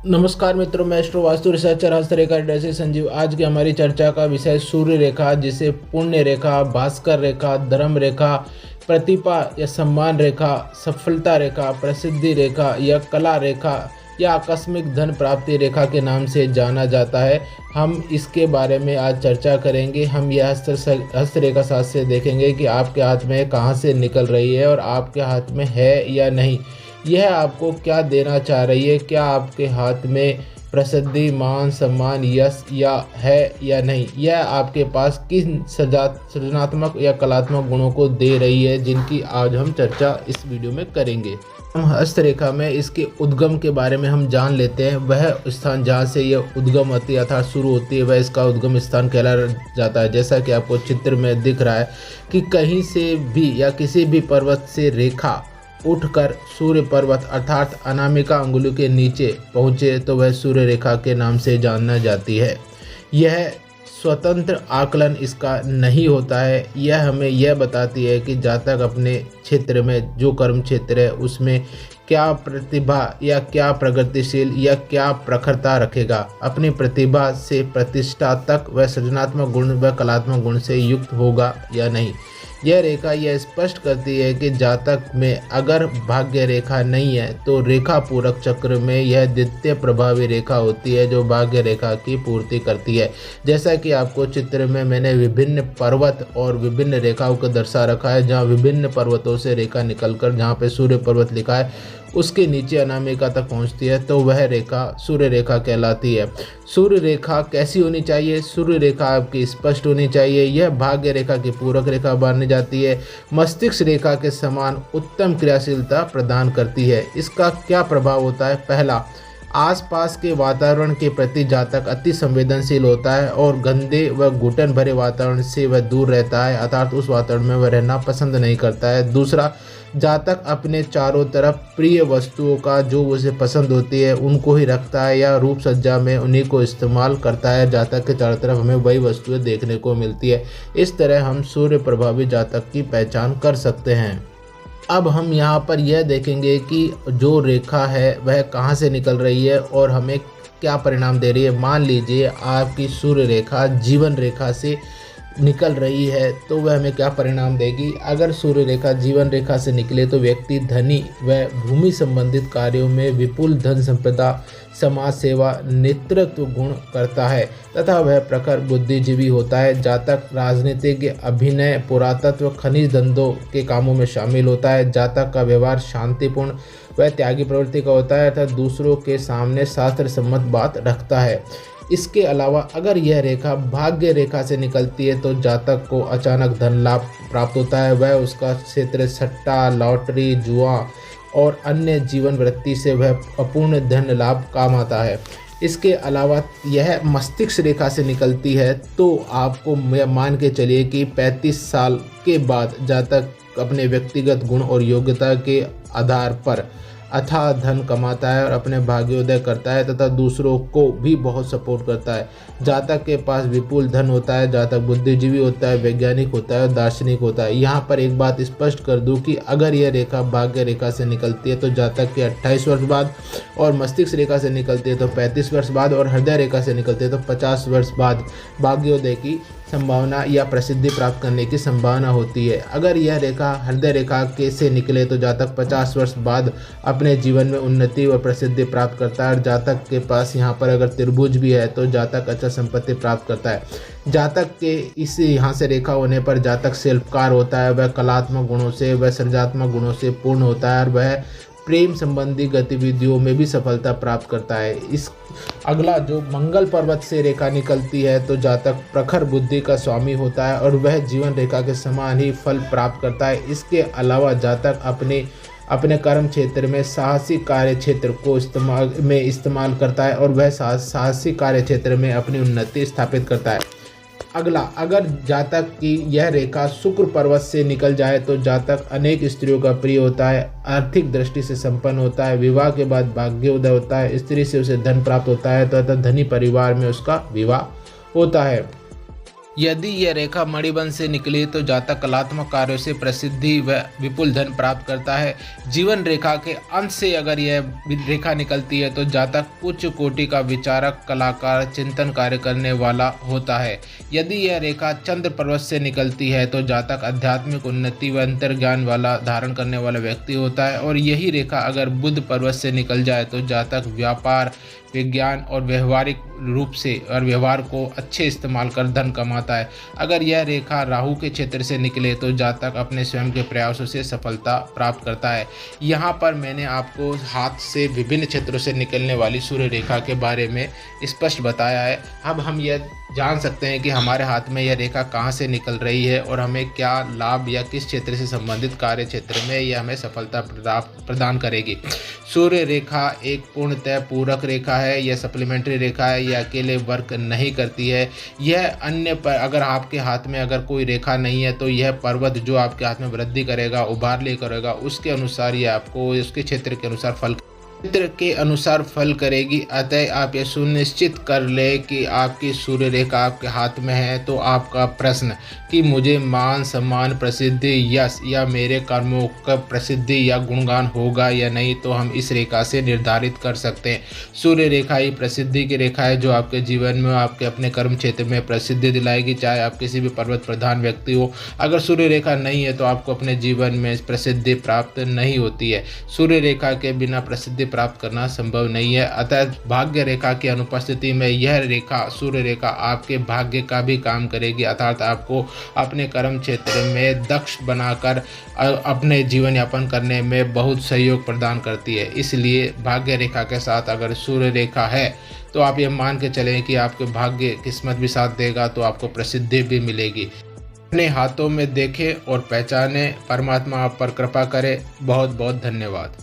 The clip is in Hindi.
नमस्कार मित्रों, मैं एस्ट्रो वास्तु रिसर्चर हस्तरेखा डैसी संजीव। आज की हमारी चर्चा का विषय सूर्य रेखा, जिसे पुण्य रेखा, भास्कर रेखा, धर्म रेखा, प्रतिभा या सम्मान रेखा, सफलता रेखा, प्रसिद्धि रेखा या कला रेखा या आकस्मिक धन प्राप्ति रेखा के नाम से जाना जाता है। हम इसके बारे में आज चर्चा करेंगे। हम यह हस्तरेखा शास्त्र से देखेंगे कि आपके हाथ में कहाँ से निकल रही है और आपके हाथ में है या नहीं। यह आपको क्या देना चाह रही है, क्या आपके हाथ में प्रसिद्धि, मान, सम्मान, यश है या नहीं। यह आपके पास किन सृजनात्मक या कलात्मक गुणों को दे रही है, जिनकी आज हम चर्चा इस वीडियो में करेंगे। हम हस्तरेखा में इसके उद्गम के बारे में हम जान लेते हैं। वह स्थान जहाँ से यह उद्गम होती है अर्थात शुरू होती है, वह इसका उद्गम स्थान कहला जाता है। जैसा कि आपको चित्र में दिख रहा है कि कहीं से भी या किसी भी पर्वत से रेखा उठकर सूर्य पर्वत अर्थात अनामिका अंगुली के नीचे पहुँचे तो वह सूर्य रेखा के नाम से जाना जाती है। यह स्वतंत्र आकलन इसका नहीं होता है। यह हमें यह बताती है कि जातक अपने क्षेत्र में, जो कर्म क्षेत्र है, उसमें क्या प्रतिभा या क्या प्रगतिशील या क्या प्रखरता रखेगा। अपनी प्रतिभा से प्रतिष्ठा तक वह सृजनात्मक गुण व कलात्मक गुण से युक्त होगा या नहीं। यह रेखा यह स्पष्ट करती है कि जातक में अगर भाग्य रेखा नहीं है तो रेखा पूरक चक्र में यह द्वितीय प्रभावी रेखा होती है, जो भाग्य रेखा की पूर्ति करती है। जैसा कि आपको चित्र में मैंने विभिन्न पर्वत और विभिन्न रेखाओं को दर्शा रखा है, जहाँ विभिन्न पर्वतों से रेखा निकलकर जहाँ पे सूर्य पर्वत लिखा है उसके नीचे अनामिका तक पहुंचती है, तो वह रेखा सूर्य रेखा कहलाती है। सूर्य रेखा कैसी होनी चाहिए? सूर्य रेखा आपकी स्पष्ट होनी चाहिए। यह भाग्य रेखा की पूरक रेखा मानी जाती है। मस्तिष्क रेखा के समान उत्तम क्रियाशीलता प्रदान करती है। इसका क्या प्रभाव होता है? पहला, आसपास के वातावरण के प्रति जातक अति संवेदनशील होता है और गंदे व घुटन भरे वातावरण से वह दूर रहता है, अर्थात उस वातावरण में वह रहना पसंद नहीं करता है। दूसरा, जातक अपने चारों तरफ प्रिय वस्तुओं का जो उसे पसंद होती है उनको ही रखता है या रूप सज्जा में उन्हीं को इस्तेमाल करता है। जातक के चारों तरफ हमें वही वस्तुएं देखने को मिलती है। इस तरह हम सूर्य प्रभावी जातक की पहचान कर सकते हैं। अब हम यहाँ पर यह देखेंगे कि जो रेखा है वह कहाँ से निकल रही है और हमें क्या परिणाम दे रही है। मान लीजिए आपकी सूर्य रेखा जीवन रेखा से निकल रही है तो वह हमें क्या परिणाम देगी। अगर सूर्य रेखा जीवन रेखा से निकले तो व्यक्ति धनी व भूमि संबंधित कार्यों में विपुल धन संपदा, समाज सेवा, नेतृत्व गुण करता है तथा वह प्रखर बुद्धिजीवी होता है। जातक राजनीतिज्ञ, अभिनय, पुरातत्व, खनिज धंधों के कामों में शामिल होता है। जातक का व्यवहार शांतिपूर्ण व त्यागी प्रवृत्ति का होता है तथा दूसरों के सामने शास्त्र सम्मत बात रखता है। इसके अलावा अगर यह रेखा भाग्य रेखा से निकलती है तो जातक को अचानक धन लाभ प्राप्त होता है। वह उसका क्षेत्र सट्टा, लॉटरी, जुआ और अन्य जीवन वृत्ति से वह अपूर्ण धन लाभ काम आता है। इसके अलावा यह मस्तिष्क रेखा से निकलती है तो आपको मान के चलिए कि 35 साल के बाद जातक अपने व्यक्तिगत गुण और योग्यता के आधार पर अथाह धन कमाता है और अपने भाग्योदय करता है तथा दूसरों को भी बहुत सपोर्ट करता है। जातक के पास विपुल धन होता है। जातक बुद्धिजीवी होता है, वैज्ञानिक होता है और दार्शनिक होता है। यहाँ पर एक बात स्पष्ट कर दूं कि अगर यह रेखा भाग्य रेखा से निकलती है तो जातक के 28 वर्ष बाद, और मस्तिष्क रेखा से निकलती है तो 35 वर्ष बाद, और हृदय रेखा से निकलती है तो 50 वर्ष बाद भाग्योदय की संभावना या प्रसिद्धि प्राप्त करने की संभावना होती है। अगर यह रेखा हृदय रेखा के से निकले तो जातक 50 वर्ष बाद अपने जीवन में उन्नति व प्रसिद्धि प्राप्त करता है। और जातक के पास यहाँ पर अगर त्रिभुज भी है तो जातक अच्छा संपत्ति प्राप्त करता है। जातक के इस यहाँ से रेखा होने पर जातक शिल्पकार होता है। वह कलात्मक गुणों से, वह सृजनात्मक गुणों से पूर्ण होता है और वह प्रेम संबंधी गतिविधियों में भी सफलता प्राप्त करता है। इस अगला, जो मंगल पर्वत से रेखा निकलती है तो जातक प्रखर बुद्धि का स्वामी होता है और वह जीवन रेखा के समान ही फल प्राप्त करता है। इसके अलावा जातक अपने कर्म क्षेत्र में साहसी कार्य क्षेत्र को इस्तेमाल करता है और वह साहसी कार्य क्षेत्र में अपनी उन्नति स्थापित करता है। अगला, अगर जातक की यह रेखा शुक्र पर्वत से निकल जाए तो जातक अनेक स्त्रियों का प्रिय होता है, आर्थिक दृष्टि से संपन्न होता है, विवाह के बाद भाग्योदय होता है, स्त्री से उसे धन प्राप्त होता है तथा धनी परिवार में उसका विवाह होता है। यदि यह रेखा मणिबंध से निकली तो जातक कलात्मक कार्यों से प्रसिद्धि व विपुल धन प्राप्त करता है। जीवन रेखा के अंत से अगर यह रेखा निकलती है तो जातक उच्च कोटि का विचारक, कलाकार, चिंतन कार्य करने वाला होता है। यदि यह रेखा चंद्र पर्वत से निकलती है तो जातक आध्यात्मिक उन्नति व अंतर्ज्ञान वाला धारण करने वाला व्यक्ति होता है। और यही रेखा अगर बुध पर्वत से निकल जाए तो जातक व्यापार, विज्ञान और व्यवहारिक रूप से और व्यवहार को अच्छे इस्तेमाल कर धन कमाता है। अगर यह रेखा राहु के क्षेत्र से निकले तो जातक अपने स्वयं के प्रयासों से सफलता प्राप्त करता है। यहाँ पर मैंने आपको हाथ से विभिन्न क्षेत्रों से निकलने वाली सूर्य रेखा के बारे में स्पष्ट बताया है। अब हम यह जान सकते हैं कि हमारे हाथ में यह रेखा कहाँ से निकल रही है और हमें क्या लाभ या किस क्षेत्र से संबंधित कार्य क्षेत्र में यह हमें सफलता प्रदान करेगी। सूर्य रेखा एक पूर्णतः पूरक रेखा है, यह सप्लीमेंट्री रेखा है, यह अकेले वर्क नहीं करती है। यह अन्य पर अगर आपके हाथ में अगर कोई रेखा नहीं है तो यह पर्वत जो आपके हाथ में वृद्धि करेगा, उभार ले करेगा, उसके अनुसार यह आपको उसके क्षेत्र के अनुसार फल करेगी। अतः आप ये सुनिश्चित कर ले कि आपकी सूर्य रेखा आपके हाथ में है। तो आपका प्रश्न कि मुझे मान सम्मान, प्रसिद्धि, यश या मेरे कर्मों का प्रसिद्धि या गुणगान होगा या नहीं, तो हम इस रेखा से निर्धारित कर सकते हैं। सूर्य रेखा ही प्रसिद्धि की रेखा है जो आपके जीवन में, आपके अपने कर्म क्षेत्र में प्रसिद्धि दिलाएगी, चाहे आप किसी भी पर्वत प्रधान व्यक्ति हो। अगर सूर्य रेखा नहीं है तो आपको अपने जीवन में प्रसिद्धि प्राप्त नहीं होती है। सूर्य रेखा के बिना प्रसिद्धि प्राप्त करना संभव नहीं है। अतः भाग्य रेखा की अनुपस्थिति में यह रेखा, सूर्य रेखा, आपके भाग्य का भी काम करेगी, अर्थात आपको अपने कर्म क्षेत्र में दक्ष बनाकर अपने जीवन यापन करने में बहुत सहयोग प्रदान करती है। इसलिए भाग्य रेखा के साथ अगर सूर्य रेखा है तो आप ये मान के चलें कि आपके भाग्य किस्मत भी साथ देगा, तो आपको प्रसिद्धि भी मिलेगी। अपने हाथों में देखें और पहचानें। परमात्मा आप पर कृपा करे। बहुत बहुत धन्यवाद।